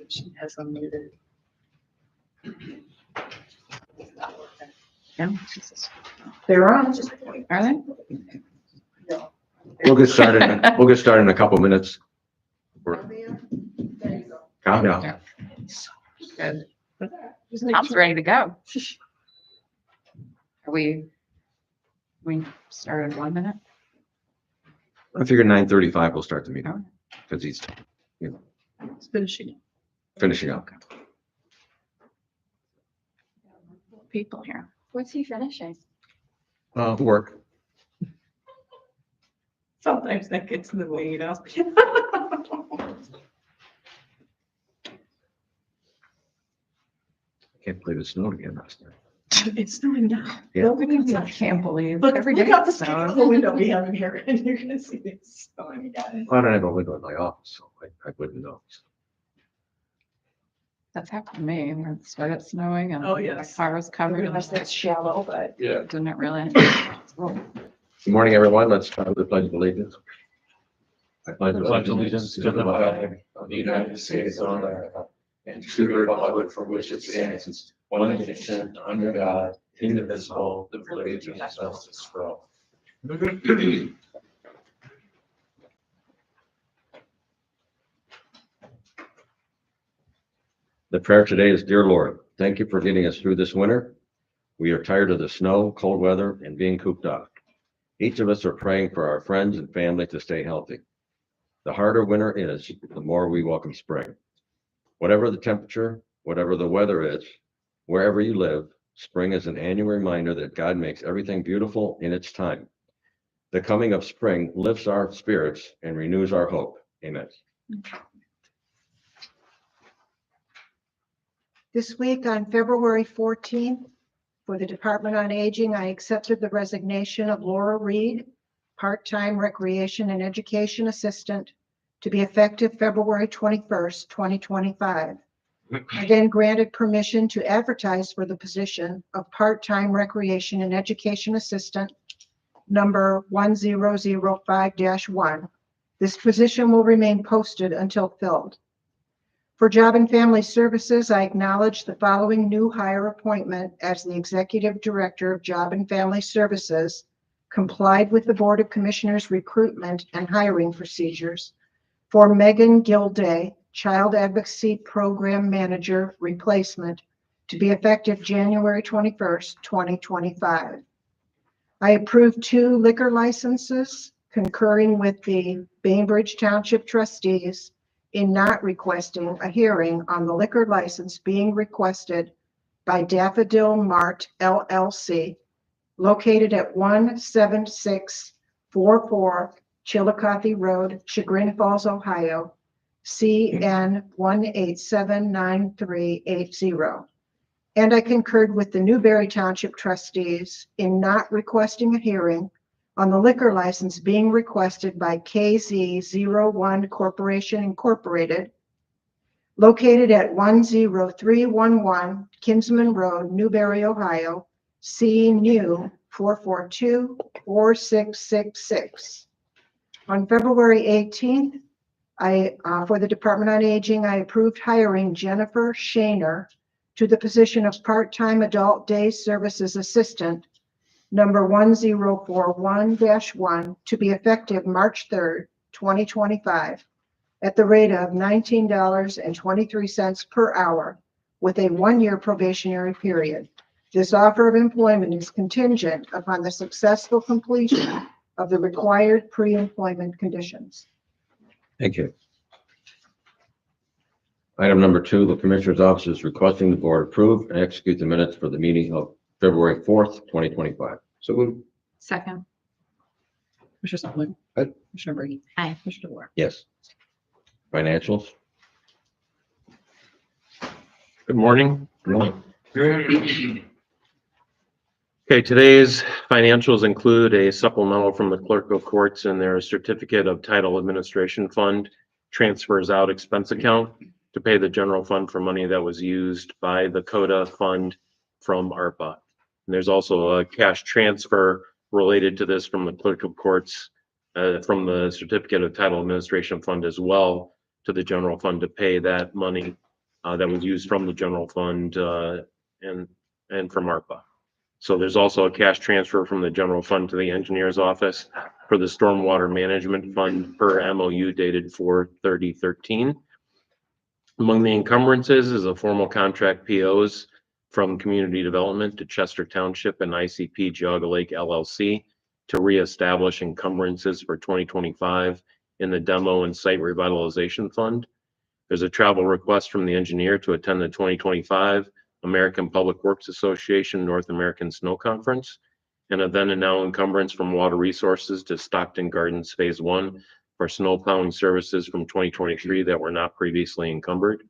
She has unmuted. Yeah, they're on. Are they? We'll get started. We'll get started in a couple minutes. Calm down. Good. Tom's ready to go. Are we start in 1 minute? I figure 9:35 we'll start the meeting Oh. because he's, It's finishing. finishing up. People here. What's he finishing? Work. Sometimes that gets in the way, you know. I can't believe it snowed again last night. It's snowing now. Yeah. I can't believe. Look, Every look day out the it's street, snowing. the window we have in here, and you're gonna see this snowing again. I don't have a window in my office, so I wouldn't know. That's happened to me when it started snowing and Oh, my yes. car was covered. Unless that's shallow, but. Yeah. Didn't it really? Good morning, everyone. Let's start with the pledge of allegiance. I pledge allegiance to the flag of the United States of America and to the republic for which it stands, one nation, under God, indivisible, with liberty and justice for all. The prayer today is, Dear Lord, thank you for getting us through this winter. We are tired of the snow, cold weather, and being cooped up. Each of us are praying for our friends and family to stay healthy. The harder winter is, the more we welcome spring. Whatever the temperature, whatever the weather is, wherever you live, spring is an annual reminder that God makes everything beautiful in its time. The coming of spring lifts our spirits and renews our hope. Amen. This week on February 14th, for the Department on Aging, I accepted the resignation of Laura Reed, part-time recreation and education assistant, to be effective February 21st, 2025. I then granted permission to advertise for the position of part-time recreation and education assistant, number 1005-1. This position will remain posted until filled. For Job and Family Services, I acknowledge the following new hire appointment as the Executive Director of Job and Family Services, complied with the Board of Commissioners recruitment and hiring procedures for Megan Gilday, Child Advocacy Program Manager replacement, to be effective January 21st, 2025. I approved 2 liquor licenses, concurring with the Bainbridge Township trustees in not requesting a hearing on the liquor license being requested by Daffodil Mart LLC, located at 17644 Chillicothe Road, Chagrin Falls, Ohio, CN 1879380. And I concurred with the Newberry Township trustees in not requesting a hearing on the liquor license being requested by KZ01 Corporation Incorporated, located at 10311 Kinsman Road, Newberry, Ohio, CNU 4424666. On February 18th, for the Department on Aging, I approved hiring Jennifer Shaner to the position of part-time adult day services assistant, number 1041-1, to be effective March 3rd, 2025, at the rate of $19.23 per hour with a 1-year probationary period. This offer of employment is contingent upon the successful completion of the required pre-employment conditions. Thank you. Item number 2, the Commissioner's Office is requesting the Board approve and execute the minutes for the meeting of February 4th, 2025. So moved. Second. Commissioner Spillier. Aye. Commissioner Brady. Aye. Commissioner DeWar. Yes. Financials. Good morning. Good morning. Okay, today's financials include a supplemental from the Clerk of Courts and their Certificate of Title Administration Fund transfers out expense account to pay the general fund for money that was used by the CODA fund from ARPA. And there's also a cash transfer related to this from the Clerk of Courts from the certificate of title administration fund as well to the general fund to pay that money that was used from the general fund and from ARPA. So there's also a cash transfer from the general fund to the engineer's office for the stormwater management fund per MOU dated 4/30/13. Among the encumbrances is a formal contract POs from community development to Chester Township and ICP Geauga Lake LLC to reestablish encumbrances for 2025 in the demo and site revitalization fund. There's a travel request from the engineer to attend the 2025 American Public Works Association North American Snow Conference, and a then and now encumbrance from Water Resources to Stockton Gardens Phase 1 for snow plowing services from 2023 that were not previously encumbered.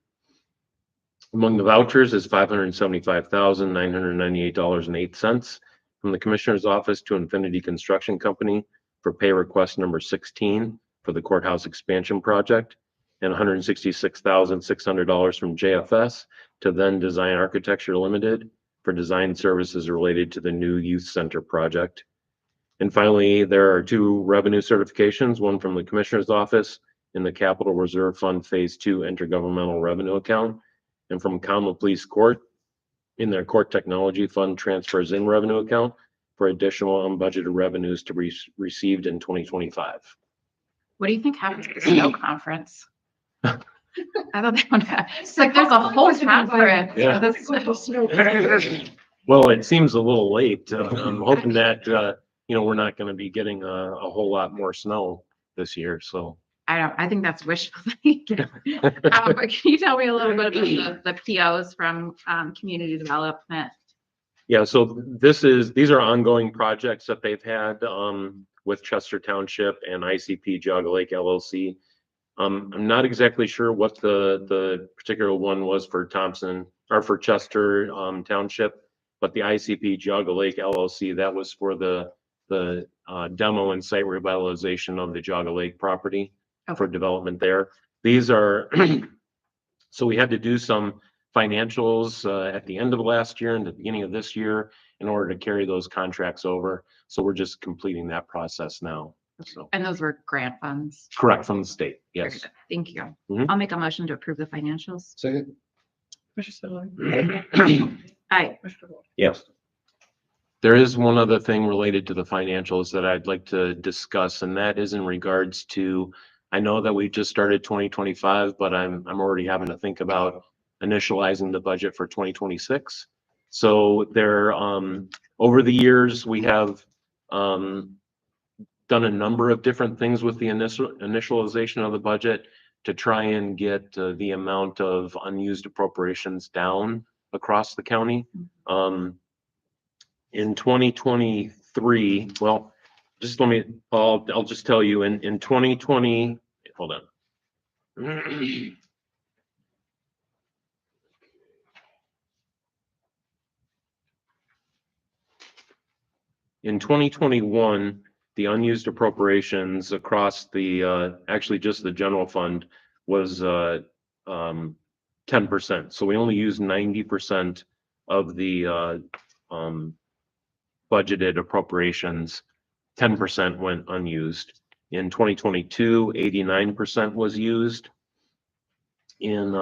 Among the vouchers is $575,998.08 from the Commissioner's Office to Infinity Construction Company for pay request number 16 for the courthouse expansion project, and $166,600 from JFS to Then Design Architecture Limited for design services related to the new youth center project. And finally, there are 2 revenue certifications, one from the Commissioner's Office in the Capital Reserve Fund Phase 2 Intergovernmental Revenue Account, and from Common Police Court in their Court Technology Fund Transfers in Revenue Account for additional unbudgeted revenues to be received in 2025. What do you think happened to the snow conference? I thought that one, it's like there's a whole conference. Yeah. for the snow. Well, it seems a little late. I'm hoping that, we're not going to be getting a whole lot more snow this year, so. I think that's wishful thinking. But can you tell me a little bit about the POs from community development? Yeah, so these are ongoing projects that they've had with Chester Township and ICP Geauga Lake LLC. I'm not exactly sure what the particular one was for Thompson or for Chester Township, but the ICP Geauga Lake LLC, that was for the demo and site revitalization of the Geauga Lake property for development there. These are, so we had to do some financials at the end of last year and the beginning of this year in order to carry those contracts over. So we're just completing that process now. So And those were grant funds. correct, from the state, Very yes. good. Thank you. Mhm. I'll make a motion to approve the financials. Second. Aye. Yes. There is one other thing related to the financials that I'd like to discuss, and that is in regards to, I know that we just started 2025, but I'm already having to think about initializing the budget for 2026. So there, over the years, we have done a number of different things with the initialization of the budget to try and get the amount of unused appropriations down across the county. In 2023, well, just let me, I'll just tell you in 2020, hold on. In 2021, the unused appropriations across the, actually just the general fund was 10%. So we only used 90% of the budgeted appropriations. 10% went unused. In 2022, 89% was used. In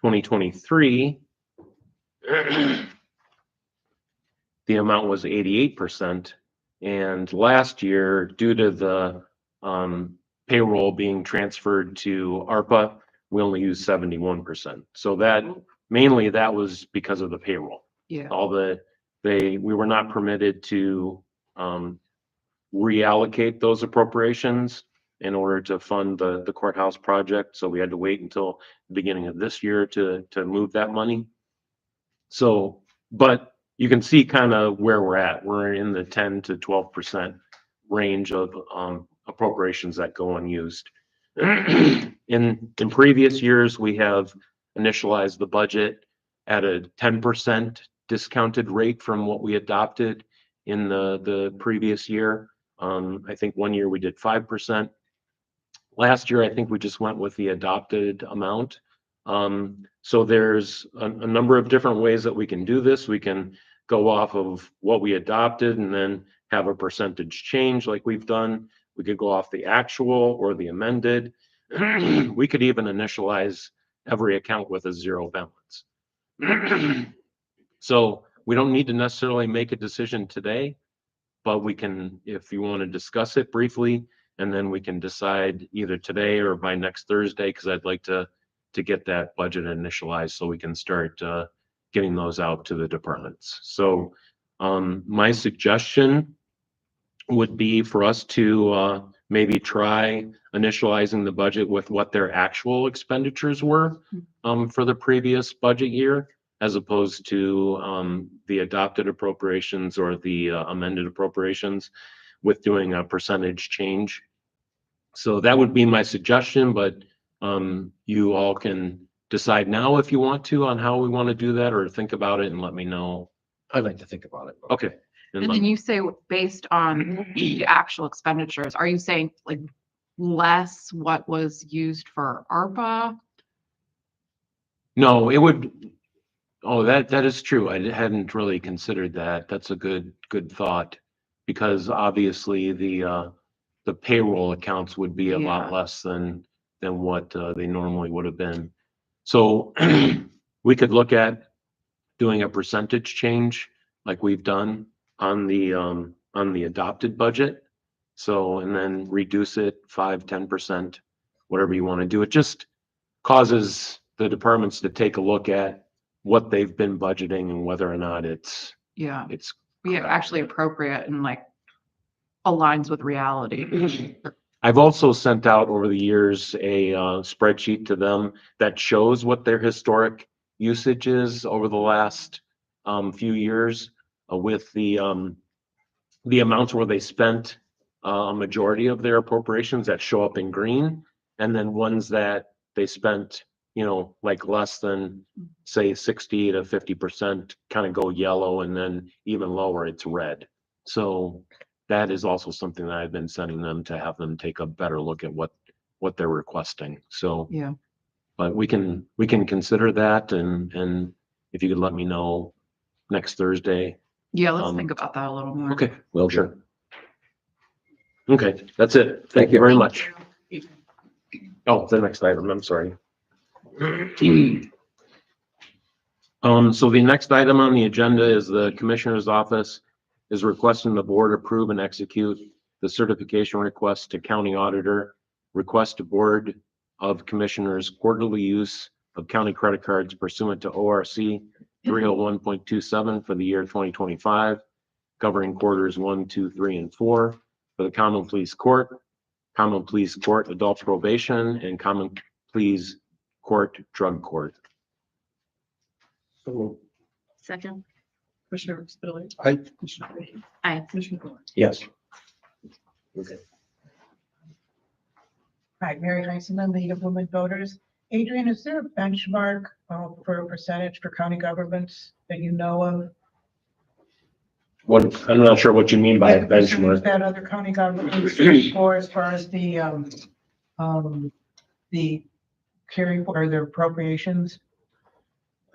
2023, the amount was 88%. And last year, due to the payroll being transferred to ARPA, we only used 71%. So that mainly that was because of the payroll. Yeah. We were not permitted to reallocate those appropriations in order to fund the courthouse project. So we had to wait until the beginning of this year to move that money. So, but you can see kind of where we're at. We're in the 10 to 12% range of appropriations that go unused. In previous years, we have initialized the budget at a 10% discounted rate from what we adopted in the previous year. I think one year we did 5%. Last year, I think we just went with the adopted amount. So there's a number of different ways that we can do this. We can go off of what we adopted and then have a percentage change like we've done. We could go off the actual or the amended. We could even initialize every account with a zero balance. So we don't need to necessarily make a decision today, but we can, if you want to discuss it briefly, and then we can decide either today or by next Thursday, because I'd like to get that budget initialized so we can start getting those out to the departments. So my suggestion would be for us to maybe try initializing the budget with what their actual expenditures were for the previous budget year, as opposed to the adopted appropriations or the amended appropriations with doing a percentage change. So that would be my suggestion, but you all can decide now if you want to on how we want to do that, or think about it and let me know. I'd like to think about it. Okay. And then you say based on the actual expenditures, are you saying like less what was used for ARPA? No, it would, oh, that is true. I hadn't really considered that. That's a good thought. Because obviously the payroll accounts would be a lot Yeah. less than what they normally would have been. So we could look at doing a percentage change like we've done on the adopted budget. So, and then reduce it 5-10%, whatever you want to do. It just causes the departments to take a look at what they've been budgeting and whether or not it's Yeah, correct. actually appropriate and like aligns with reality. I've also sent out over the years a spreadsheet to them that shows what their historic usage is over the last few years with the amounts where they spent a majority of their appropriations that show up in green, and then ones that they spent, you know, like less than say 60 to 50% kind of go yellow, and then even lower it's red. So that is also something that I've been sending them to have them take a better look at what they're requesting. So, Yeah. but we can consider that, and if you could let me know next Thursday. Yeah, let's think about that a little more. Okay, Will sure. Okay, that's it. Thank you very much. Oh, the next item, I'm sorry. So the next item on the agenda is the Commissioner's Office is requesting the board approve and execute the certification request to County Auditor, request to Board of Commissioners quarterly use of county credit cards pursuant to ORC 301.27 for the year 2025, covering quarters 1, 2, 3, and 4 for the Common Pleas Court, Common Pleas Court Adult Probation, and Common Pleas Court Drug Court. Second. Commissioner Spillier. Aye. Commissioner Brady. Aye. Commissioner Thorne. Yes. Hi, Mary Heisman, League of Women Voters. Adrian, is there a benchmark for a percentage for county governments that you know of? What, I'm not sure what you mean by a Like the percentage benchmark. that other county governments for as far as the carry or their appropriations?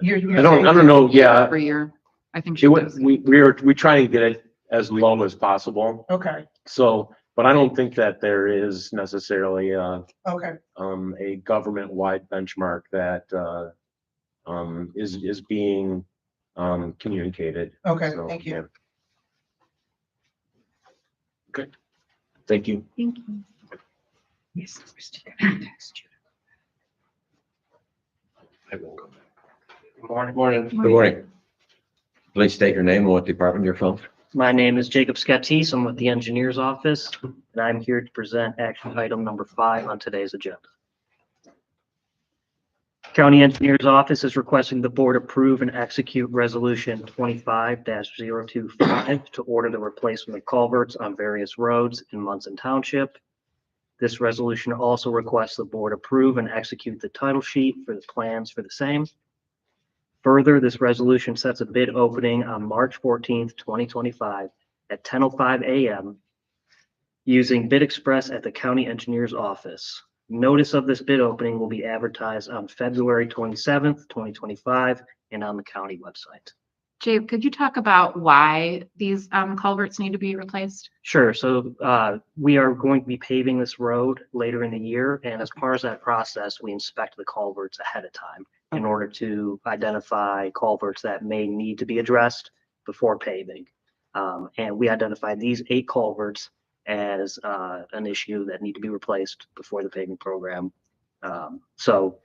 I don't know, yeah. Every year. I think she It does. would, we try to get it as low as possible. Okay, So, but I don't think that there is necessarily okay, a government-wide benchmark that is being communicated. okay, So, thank you. yeah. Okay, thank you. Thank you. Yes, we're still gonna text you. I will go back. Good morning. Please state your name and what department you're from. My name is Jacob Scattis. I'm with the Engineers Office, and I'm here to present action item number 5 on today's agenda. County Engineers Office is requesting the board approve and execute Resolution 25-025 to order the replacement of culverts on various roads in Munson Township. This resolution also requests the board approve and execute the title sheet for the plans for the same. Further, this resolution sets a bid opening on March 14th, 2025 at 10:05 a.m. using Bid Express at the County Engineers Office. Notice of this bid opening will be advertised on February 27th, 2025 and on the county website. Jay, could you talk about why these culverts need to be replaced? Sure. So we are going to be paving this road later in the year. And as part of that process, we inspect the culverts ahead of time in order to identify culverts that may need to be addressed before paving. And we identified these 8 culverts as an issue that need to be replaced before the paving program. So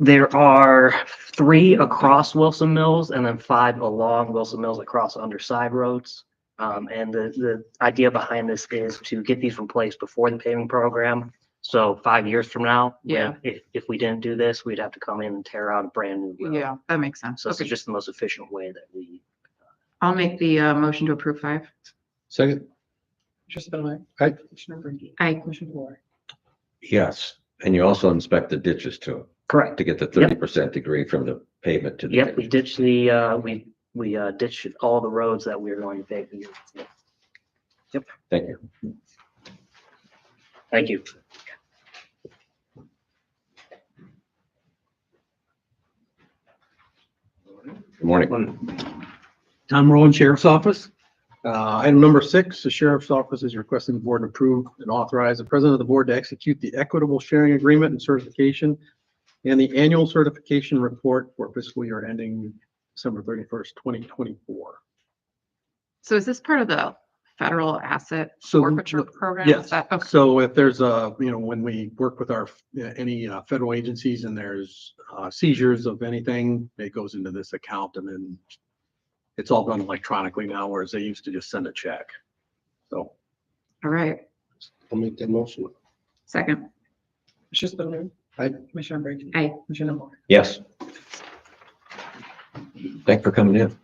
there are 3 across Wilson Mills and then 5 along Wilson Mills across underside roads. And the idea behind this is to get these replaced before the paving program. So 5 years from now, Yeah. if we didn't do this, we'd have to come in and tear out a brand new road. Yeah, that makes sense. So this Okay, is just the most efficient way that we. I'll make the motion to approve 5. Second. Commissioner Spiller. Aye. Commissioner Brinkley. Aye. Commissioner DeWort. Yes, and you also inspect the ditches too, Correct. to get the 30% degree from the pavement to the. Yep, we ditched we ditched all the roads that we were going to pave. Thank you. Thank you. Good morning. Tom Rowland, Sheriff's Office. Item number 6, the Sheriff's Office is requesting the board approve and authorize the President of the Board to execute the equitable sharing agreement and certification and the annual certification report for fiscal year ending December 31st, 2024. So is this part of the federal asset So, forfeiture program? Yes. Is that- okay. So if there's when we work with our, any federal agencies and there's seizures of anything, it goes into this account and then it's all done electronically now, whereas they used to just send a check. So All right, I'll make that motion. second. Commissioner Spiller. Aye. Commissioner Brinkley. Aye. Commissioner DeWort. Yes. Thanks for coming in.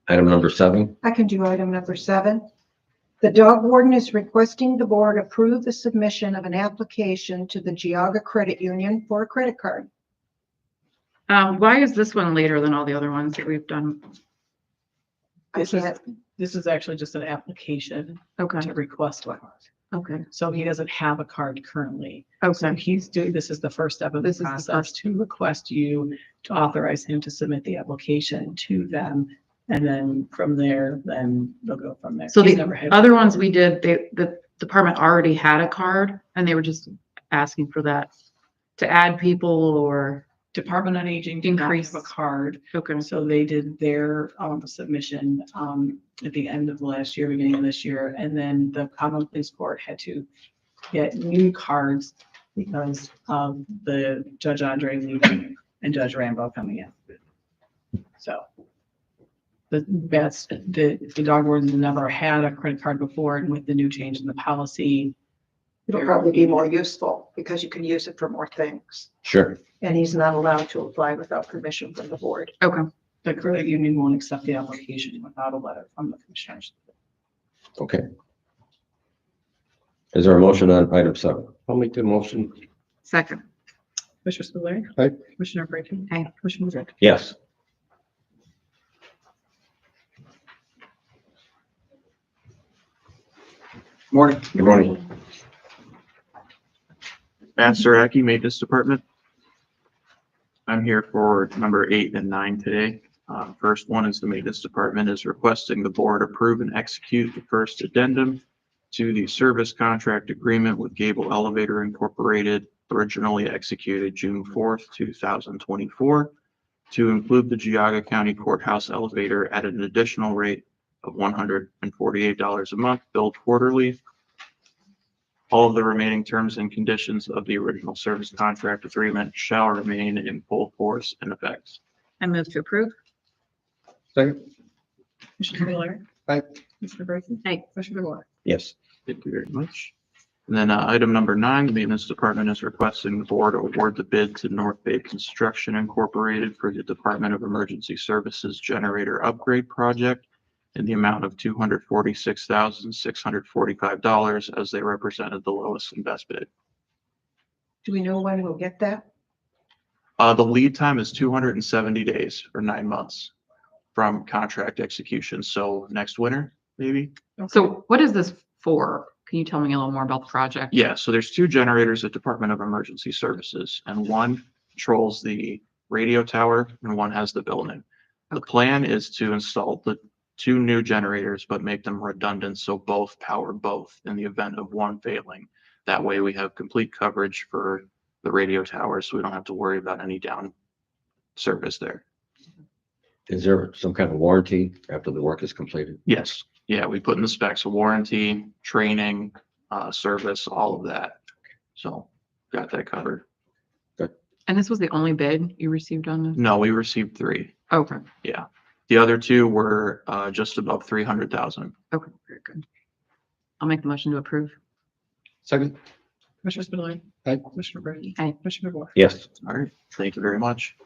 Item number 7. I can do item number 7. The dog warden is requesting the board approve the submission of an application to the Geauga Credit Union for a credit card. Why is this one later than all the other ones that we've done? This is actually just an application Okay, to request a card. okay, So he doesn't have a card currently. So okay, he's doing, this is the first step of the This is the process first. to request you to authorize him to submit the application to them. And then from there, then they'll go from there. So He's the never had- other ones we did, the department already had a card and they were just asking for that to add people or, Department on Aging did not Increase. have a card. okay, So they did their submission at the end of last year, beginning of this year, and then the Common Police Court had to get new cards because of the Judge Andre leaving and Judge Rambo coming in. So the dog warden never had a credit card before, and with the new change in the policy, It'll probably be more useful because you can use it for more things. Sure. And he's not allowed to apply without permission from the board. okay. the credit union won't accept the application without a letter from the commissioners. Okay. Is there a motion on item 7? I'll make the motion. Second. Commissioner Spiller. Aye. Commissioner Brinkley. Aye. Commissioner DeWort. Yes. Morning. Good morning. Matt Saraki, Maintenance Department. I'm here for number 8 and 9 today. First one is the Maintenance Department is requesting the board approve and execute the first addendum to the service contract agreement with Gable Elevator Incorporated, originally executed June 4th, 2024, to include the Geauga County Courthouse elevator at an additional rate of $148 a month, billed quarterly. All of the remaining terms and conditions of the original service contract agreement shall remain in full force and effect. I move to approve. Second. Commissioner Spiller. Aye. Commissioner Brinkley. Aye. Commissioner DeWort. Yes. Thank you very much. And then item number 9, the Maintenance Department is requesting the board award the bid to North Bay Construction Incorporated for the Department of Emergency Services Generator Upgrade Project in the amount of $246,645 as they represented the lowest and best bid. Do we know when we'll get that? The lead time is 270 days or 9 months from contract execution. So next winter, maybe? So what is this for? Can you tell me a little more about the project? Yeah, so there's 2 generators at Department of Emergency Services, and one controls the radio tower and one has the building. The Okay. plan is to install the 2 new generators, but make them redundant so both power both in the event of one failing. That way we have complete coverage for the radio tower, so we don't have to worry about any down service there. Is there some kind of warranty after the work is completed? Yes, yeah, we put in the specs, warranty, training, service, all of that. So got that covered. And this was the only bid you received on this? No, we received 3. Okay, Yeah. The other 2 were just above 300,000. okay, very good. I'll make the motion to approve. Second. Commissioner Spudler. Aye. Commissioner Brady. Aye. Commissioner DeWort. Yes. All right, thank you very much.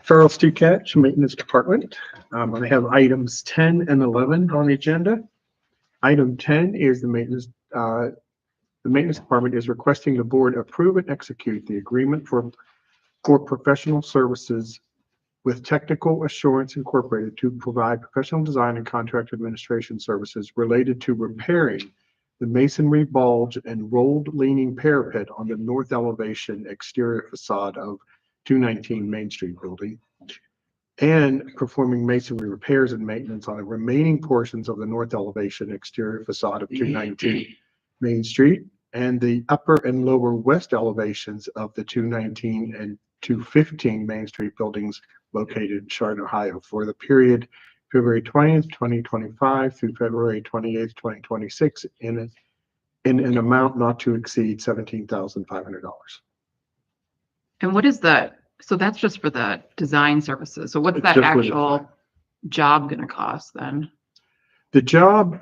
Charles T. Catch, Maintenance Department. I have items 10 and 11 on the agenda. Item 10 is the maintenance department is requesting the board approve and execute the agreement for professional services with Technical Assurance Incorporated to provide professional design and contract administration services related to repairing the masonry bulge and rolled leaning parapet on the north elevation exterior facade of 219 Main Street building, and performing masonry repairs and maintenance on the remaining portions of the north elevation exterior facade of 219 Main Street and the upper and lower west elevations of the 219 and 215 Main Street buildings located in Chardon, Ohio for the period February 20th, 2025 through February 28th, 2026 in an amount not to exceed $17,500. And what is that? So that's just for the design services. So what's It's that just for the actual job gonna cost then? The job,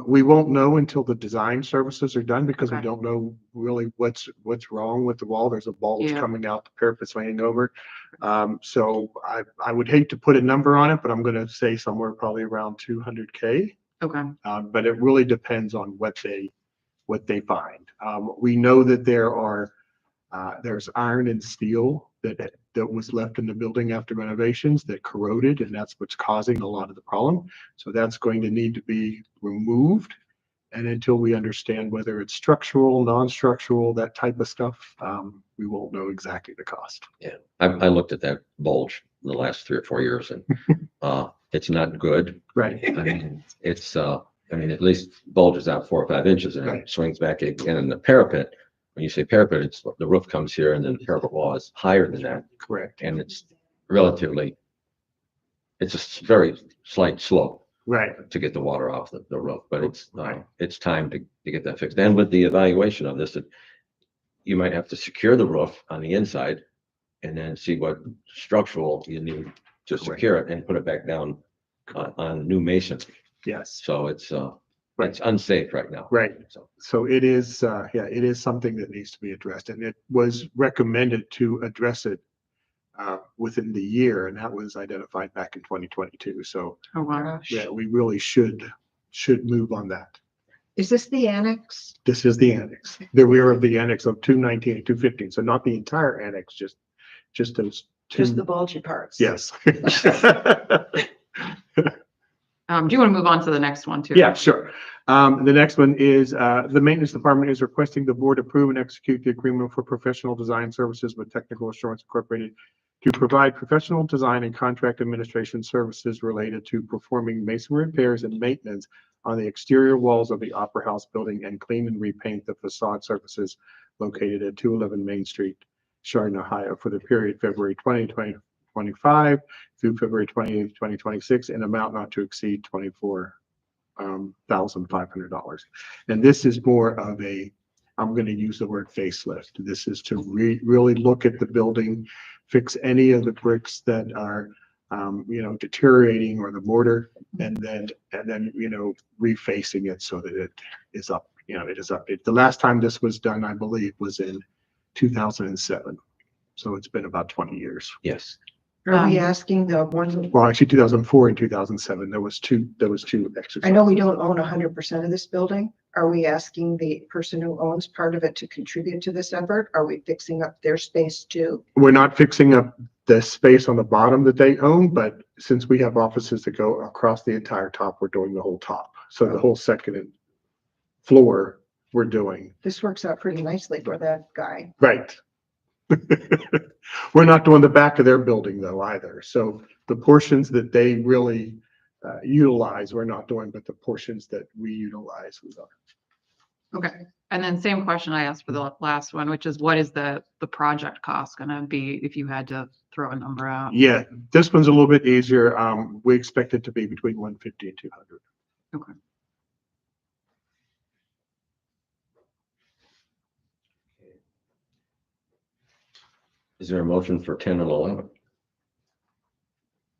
we won't know until the design services are done because we Okay. don't know really what's wrong with the wall. There's a bulge Yeah. coming out, the parapet's laying over. So I would hate to put a number on it, but I'm gonna say somewhere probably around 200K. Okay, But it really depends on what they find. We know that there's iron and steel that was left in the building after renovations that corroded, and that's what's causing a lot of the problem. So that's going to need to be removed. And until we understand whether it's structural, non-structural, that type of stuff, we won't know exactly the cost. Yeah. I looked at that bulge in the last 3 or 4 years and it's not good. Right. I mean, at least bulges out 4 or 5 inches and it Right. swings back again. And the parapet, when you say parapet, it's the roof comes here and then the parapet wall is higher than that. Correct. And it's a very slight slope Right. to get the water off the roof, but Right. it's time to get that fixed. And with the evaluation of this, you might have to secure the roof on the inside and then see what structural you need to secure it and put it back down on new masonry. Yes. So it's unsafe right now. Right. So, So it is, it is something that needs to be addressed, and it was recommended to address it within the year, and that was identified back in 2022. So oh wow. Gosh. yeah, we really should move on that. Is this the annex? This is the annex. The rear of the annex of 219 and 215. So not the entire annex, just those two. Just the bulgy parts? Yes. Do you want to move on to the next one too? Yeah, sure. The next one is, the maintenance department is requesting the board approve and execute the agreement for professional design services with Technical Assurance Incorporated to provide professional design and contract administration services related to performing masonry repairs and maintenance on the exterior walls of the Opera House building and clean and repaint the facade surfaces located at 211 Main Street, Chardon, Ohio, for the period February 20, 2025 through February 28, 2026, in amount not to exceed $24,500. And this is more of I'm going to use the word facelift. This is to really look at the building, fix any of the bricks that are, deteriorating, or the mortar, and then, refacing it so that it is up, it is up. The last time this was done, I believe, was in 2007. So it's been about 20 years. yes. Are we asking the one, Well, actually 2004 and 2007, there was two exercises. I know we don't own 100% of this building. Are we asking the person who owns part of it to contribute to this effort? Are we fixing up their space too? We're not fixing up the space on the bottom that they own, but since we have offices that go across the entire top, we're doing the whole top. So the whole second floor we're doing. This works out pretty nicely for that guy. Right. We're not doing the back of their building though either. So the portions that they really utilize, we're not doing, but the portions that we utilize, we are. Okay. And then same question I asked for the last one, which is what is the project cost gonna be if you had to throw a number out? Yeah, this one's a little bit easier. We expect it to be between 150 and 200. Okay. Is there a motion for 10 and 11?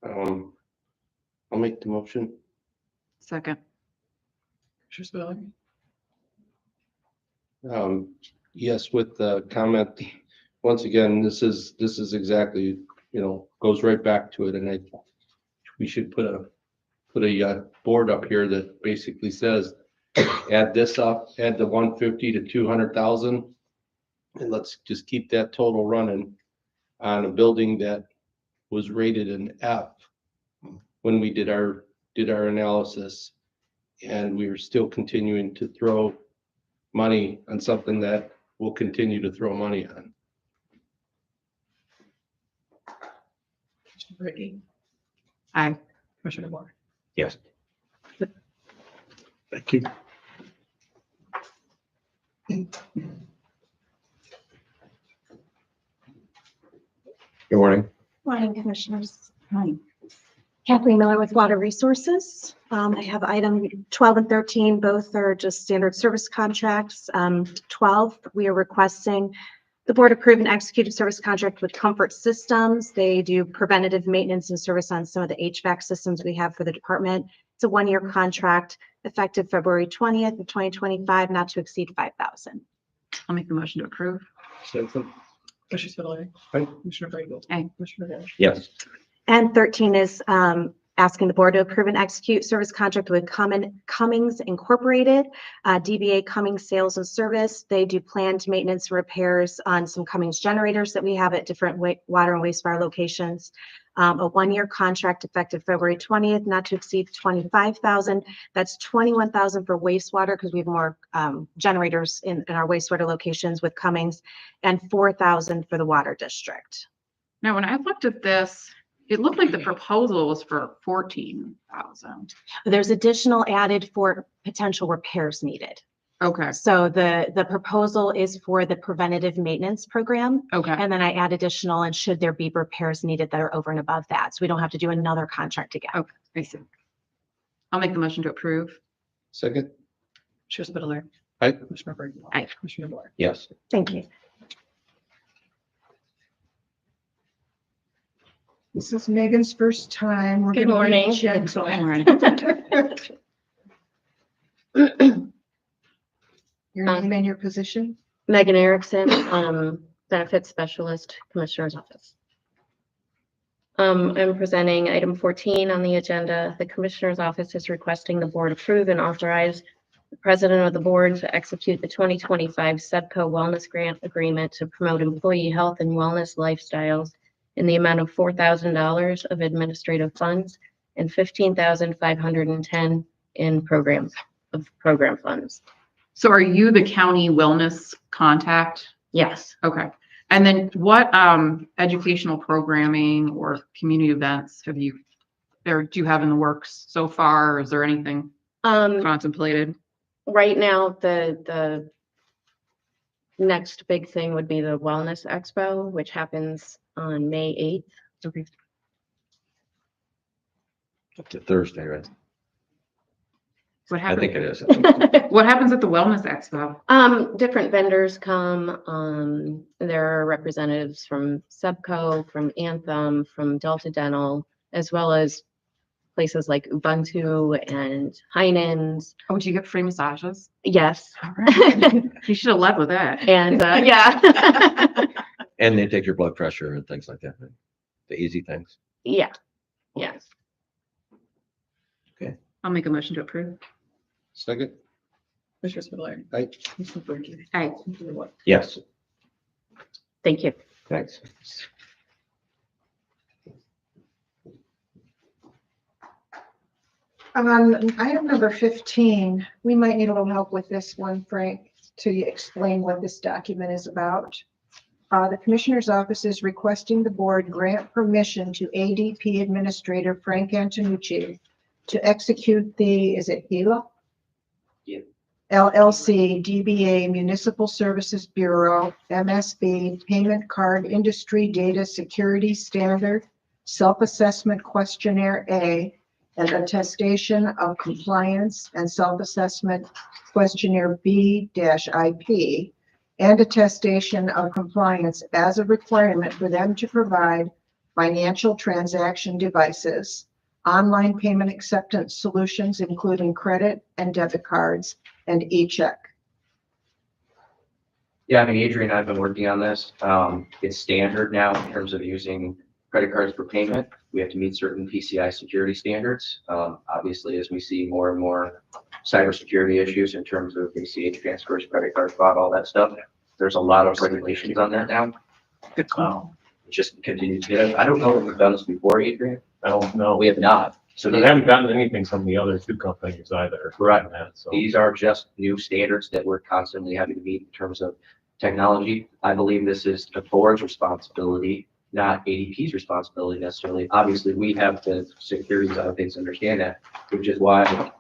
I'll make the motion. Second. Yes, with the comment, once again, this is exactly, goes right back to it, and we should put a board up here that basically says, add this up, add the 150 to 200,000, and let's just keep that total running on a building that was rated an F when we did our analysis, and we were still continuing to throw money on something that we'll continue to throw money on. Commissioner Brady, Aye. Commissioner Moore. Yes. Thank you. Good morning. Morning, Commissioners. Hi. Kathleen Miller with Water Resources. I have item 12 and 13, both are just standard service contracts. 12, we are requesting the board approve and execute a service contract with Comfort Systems. They do preventative maintenance and service on some of the HVAC systems we have for the department. It's a one-year contract effective February 20th of 2025, not to exceed 5,000. I'll make the motion to approve. Second. Commissioner Spudler. Aye. Commissioner Brady. Aye. Commissioner Moore. Yes. And 13 is asking the board to approve and execute service contract with Cummings Incorporated, DBA Cummings Sales and Service. They do planned maintenance repairs on some Cummings generators that we have at different water and wastewater locations. A one-year contract effective February 20th, not to exceed 25,000. That's 21,000 for wastewater because we have more generators in our wastewater locations with Cummings, and 4,000 for the water district. Now, when I looked at this, it looked like the proposal was for 14,000. There's additional added for potential repairs needed. Okay. So the proposal is for the preventative maintenance program. Okay. And then I add additional and should there be repairs needed that are over and above that. So we don't have to do another contract again. Okay. I see. I'll make the motion to approve. Second. Commissioner Spudler. Aye. Commissioner Brady. Aye. Commissioner Moore. Yes. Thank you. This is Megan's first time. We're Good gonna be morning. gentle. Your name and your position? Megan Erickson, Benefits Specialist, Commissioner's Office. I'm presenting item 14 on the agenda. The Commissioner's Office is requesting the board approve and authorize the President of the Board to execute the 2025 SEBCO Wellness Grant Agreement to promote employee health and wellness lifestyles in the amount of $4,000 of administrative funds and $15,510 in program funds. So are you the county wellness contact? Yes. Okay. And then what educational programming or community events do you have in the works so far? Or is there anything contemplated? Right now, the next big thing would be the Wellness Expo, which happens on May 8th. Okay. Up to Thursday, right? What I think happens? it is. What happens at the Wellness Expo? Different vendors come. There are representatives from SEBCO, from Anthem, from Delta Dental, as well as places like Ubuntu and Heinen's. Oh, do you get free massages? Yes. All right. You should have led with that. And yeah. And they take your blood pressure and things like that. Right? The easy things. Yeah. Yes. I'll make a motion to approve. Second. Commissioner Spudler. Aye. Commissioner Brady. Aye. Commissioner Moore. Yes. Thank you. Thanks. Item number 15, we might need a little help with this one, Frank, to explain what this document is about. The Commissioner's Office is requesting the board grant permission to ADP Administrator Frank Antonucci to execute the, is it Gila? Yeah. LLC DBA Municipal Services Bureau, MSB Payment Card Industry Data Security Standard Self-Assessment Questionnaire A, and attestation of compliance and self-assessment questionnaire B-IP, and attestation of compliance as a requirement for them to provide financial transaction devices, online payment acceptance solutions, including credit and debit cards, and e-check. Yeah, I mean, Adrian and I have been working on this. It's standard now in terms of using credit cards for payment. We have to meet certain PCI security standards. Obviously, as we see more and more cybersecurity issues in terms of ACH transfers, credit card fraud, all that stuff, there's a lot of regulations on that now. It just continues to get. I don't know if we've done this before, Adrian. I don't know. We have not. So They haven't gotten anything from the other two companies either. Correct. So. These are just new standards that we're constantly having to meet in terms of technology. I believe this is the board's responsibility, not ADP's responsibility necessarily. Obviously, we have the security side of things to understand that, which is why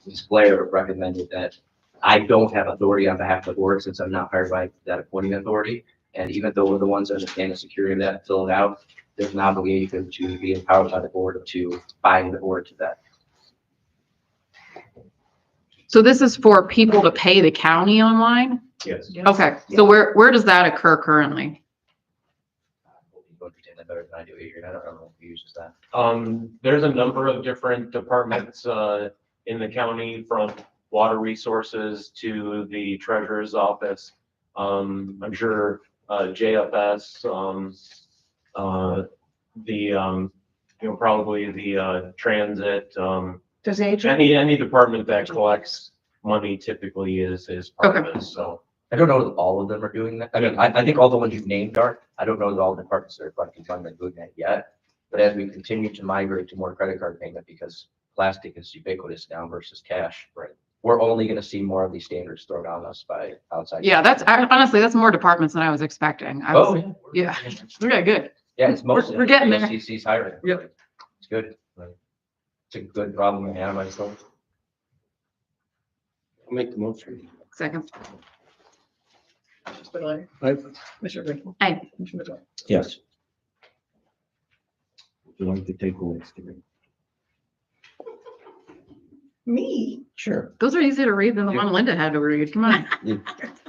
Ms. Blair recommended that I don't have authority on behalf of the board since I'm not hired by that appointing authority. And even though we're the ones that understand the security of that, fill it out, there's an obligation to be empowered by the board to bind the board to that. So this is for people to pay the county online? Yes. Okay, so where does that occur currently? You understand that better than I do, Adrian. I don't know who uses that. There's a number of different departments, in the county, from water resources to the treasurer's office. I'm sure, JFS, probably the transit, Does AJ? any department that collects money typically is part of this, so. I don't know that all of them are doing that. I mean, I think all the ones you've named are. I don't know that all the departments that are collecting funds are doing that yet. But as we continue to migrate to more credit card payment, because plastic is ubiquitous now versus cash, right? We're only going to see more of these standards thrown on us by outside. Yeah, honestly, that's more departments than I was expecting. Yeah. Okay, good. Yeah, it's mostly. We're getting there. CC's hiring. Yep. It's good. It's a good problem to have, I think. I'll make the motion. Second. Commissioner Brinkley. Aye. Commissioner Mitchell. Yes. Would you like to take the next three? Me? Sure. Those are easier to read than the one Linda had to read. Come on. You-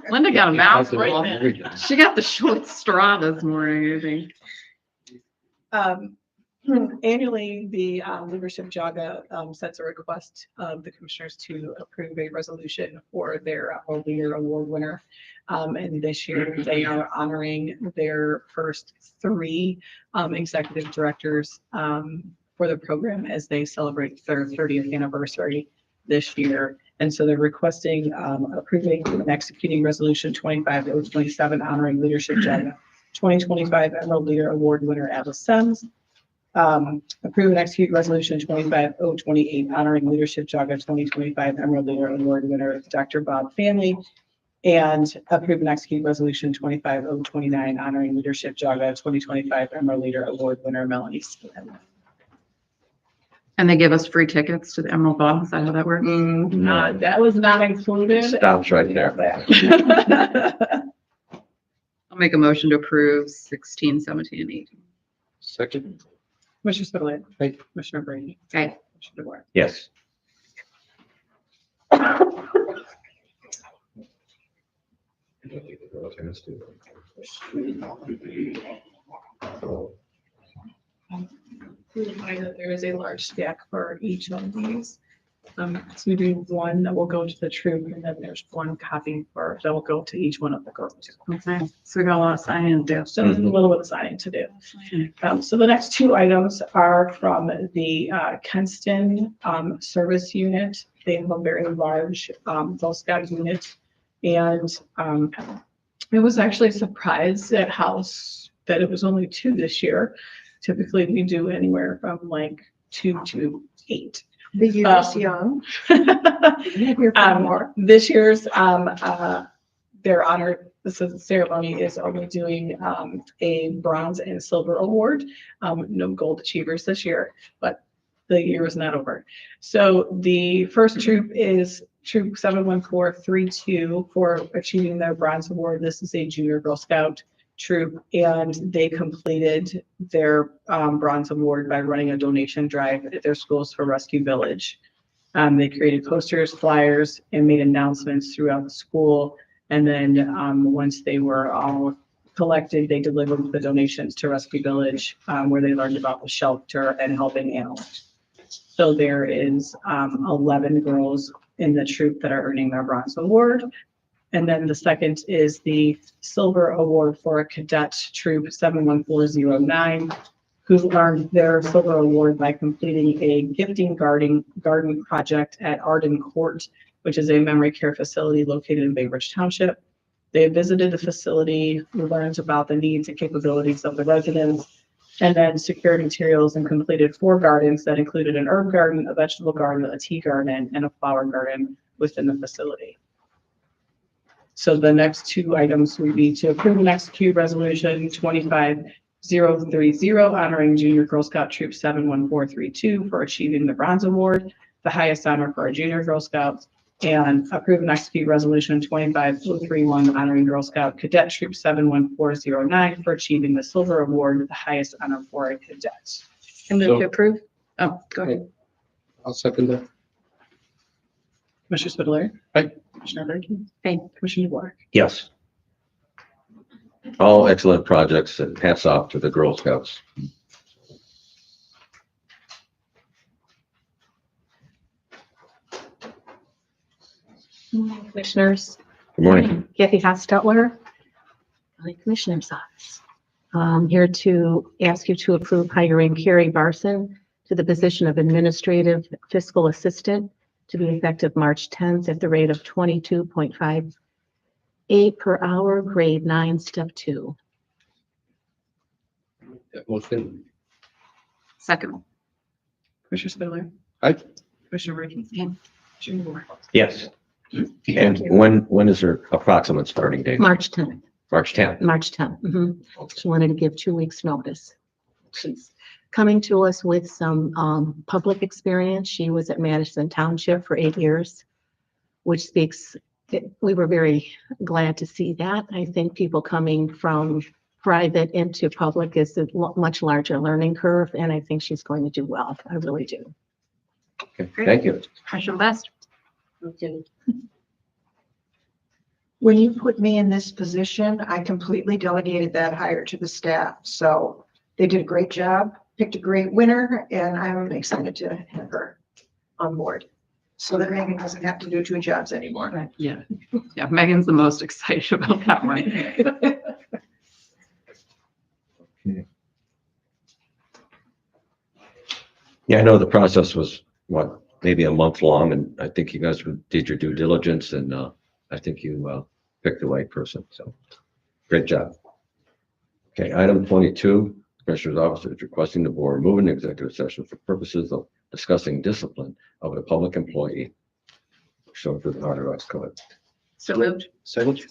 Linda got a mouthful. Every- She got the short straw this morning, I think. Annually, the leadership Geauga sets a request of the commissioners to approve a resolution for their leader award winner. And this year they are honoring their first three executive directors for the program as they celebrate their 30th anniversary this year. And so they're requesting approving and executing resolution 25027 honoring leadership Geauga 2025 Emerald Leader Award winner Alice Sims. Approve and execute resolution 25028 honoring leadership Geauga 2025 Emerald Leader Award winner Dr. Bob Family. And approve and execute resolution 25029 honoring leadership Geauga 2025 Emerald Leader Award winner Melanie Skin. And they give us free tickets to the Emerald Ball. Is that how that works? That was not included. Stops right there. I'll make a motion to approve 16, 17, and 18. Second. Commissioner Spudler. Aye. Commissioner Brady. Okay. Commissioner DeWart. Yes. Remind that there is a large stack for each one of these. So we do one that will go to the troop, and then there's one copy that will go to each one of the girls. Okay. So we got a lot of signing to do. So there's a little bit of signing to do. So the next two items are from the Kenston Service Unit. They have a very large Girl Scout unit. And it was actually a surprise at House that it was only 2 this year. Typically we do anywhere from like 2 to 8. The year is young. Here for more. This year's, their honor, this is ceremony is only doing, a bronze and silver award. No gold achievers this year, but the year is not over. So the first troop is Troop 71432 for achieving their bronze award. This is a junior Girl Scout troop, and they completed their bronze award by running a donation drive at their schools for Rescue Village. They created posters, flyers, and made announcements throughout the school. And then once they were all collected, they delivered the donations to Rescue Village, where they learned about the shelter and helping animals. So there is 11 girls in the troop that are earning their bronze award. And then the second is the silver award for a cadet troop 71409, who earned their silver award by completing a gifting garden project at Arden Court, which is a memory care facility located in Bay Ridge Township. They visited the facility, learned about the needs and capabilities of the residents, and then secured materials and completed 4 gardens that included an herb garden, a vegetable garden, a tea garden, and a flower garden within the facility. So the next 2 items would be to approve and execute resolution 25030 honoring Junior Girl Scout Troop 71432 for achieving the bronze award, the highest honor for our Junior Girl Scouts, and approve and execute resolution 25031 honoring Girl Scout Cadet Troop 71409 for achieving the silver award, the highest honor for a cadet. I move to approve. Oh, go ahead. I'll second that. Commissioner Spudler. Aye. Commissioner Brinkley. Aye. Commissioner DeWark. Yes. All excellent projects, and hats off to the Girl Scouts. Commissioners. Good morning. Kathy Hostetler, County Commissioner's Office. I'm here to ask you to approve hiring Carrie Barson to the position of Administrative Fiscal Assistant to be effective March 10th at the rate of 22.58 per hour, grade 9, step 2. That motion. Second. Commissioner Spudler. Aye. Commissioner Brinkley. Commissioner DeWark. Yes. And when is her approximate starting date? March 10th. March 10th. March 10th. She wanted to give 2 weeks' notice. She's coming to us with some public experience. She was at Madison Township for 8 years, which speaks, we were very glad to see that. I think people coming from private into public is a much larger learning curve, and I think she's going to do well. I really do. Okay, thank you. Wish you the best. When you put me in this position, I completely delegated that hire to the staff. So they did a great job, picked a great winner, and I'm excited to have her on board so that Megan doesn't have to do 2 jobs anymore. Yeah. Yeah, Megan's the most excited about that one. Yeah, I know the process was, maybe a month long, and I think you guys did your due diligence, and I think you picked the right person, so great job. Okay, item 22, Commissioner's Office is requesting the board move an executive session for purposes of discussing discipline of a public employee. Show for the order, let's go ahead. So moved. Second.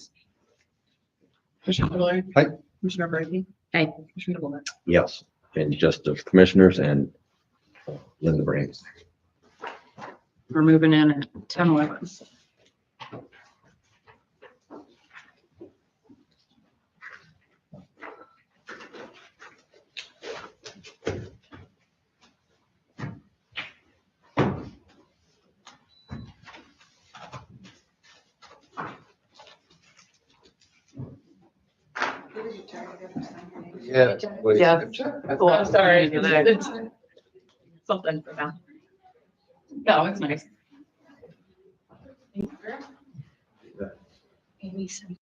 Commissioner Spudler. Aye. Commissioner Brinkley. Aye. Commissioner DeWark. Yes, and just the commissioners and Linda Brains. We're moving in at 10:11. Yeah. Yeah. Oh, I'm sorry. Something for that. No, it's nice. Amy said